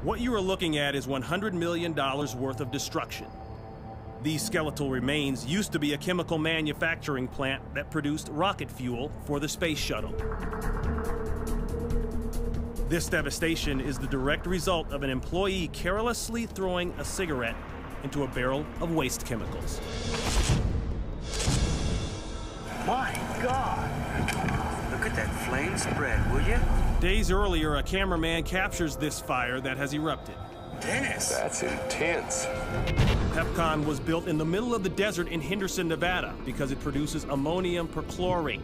What you are looking at is $100 million worth of destruction. These skeletal remains used to be a chemical manufacturing plant that produced rocket fuel for the space shuttle. This devastation is the direct result of an employee carelessly throwing a cigarette into a barrel of waste chemicals. My God! Look at that flame spread, will you? Days earlier, a cameraman captures this fire that has erupted. Dennis! That's intense. PepCon was built in the middle of the desert in Henderson, Nevada, because it produces ammonium perchlorate,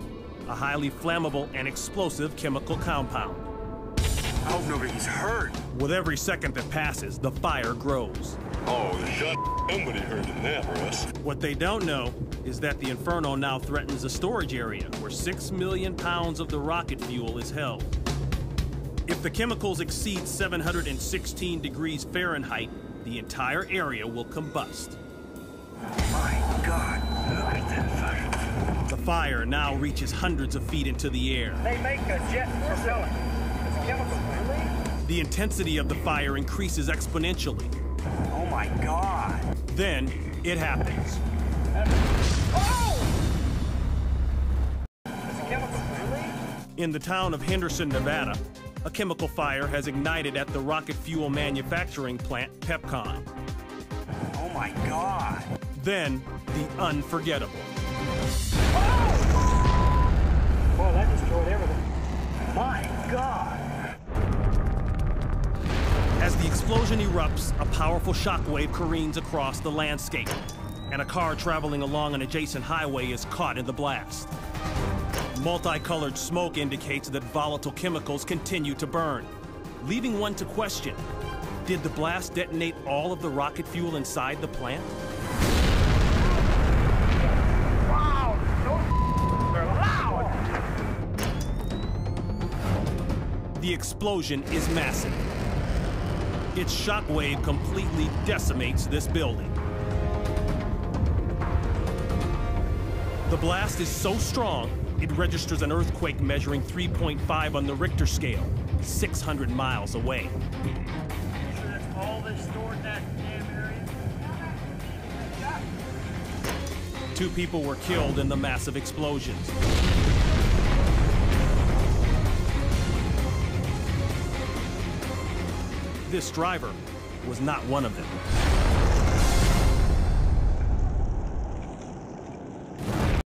a highly flammable and explosive chemical compound. I hope nobody's hurt. With every second that passes, the fire grows. Oh, somebody heard in that, Russ. What they don't know is that the inferno now threatens a storage area where 6 million pounds of the rocket fuel is held. If the chemicals exceed 716 degrees Fahrenheit, the entire area will combust. My God, look at that fire. The fire now reaches hundreds of feet into the air. They make a jet propellant. It's chemical. Really? The intensity of the fire increases exponentially. Oh my God. Then it happens. Oh! It's chemical. Really? In the town of Henderson, Nevada, a chemical fire has ignited at the rocket fuel manufacturing plant PepCon. Oh my God. Then the unforgettable. Boy, that destroyed everything. My God. As the explosion erupts, a powerful shockwave careens across the landscape, and a car traveling along an adjacent highway is caught in the blast. Multicolored smoke indicates that volatile chemicals continue to burn, leaving one to question, did the blast detonate all of the rocket fuel inside the plant? Wow! They're loud! The explosion is massive. Its shockwave completely decimates this building. The blast is so strong, it registers an earthquake measuring 3.5 on the Richter scale, 600 miles away. You sure that's all they stored in that damn area? 2 people were killed in the massive explosions. This driver was not one of them.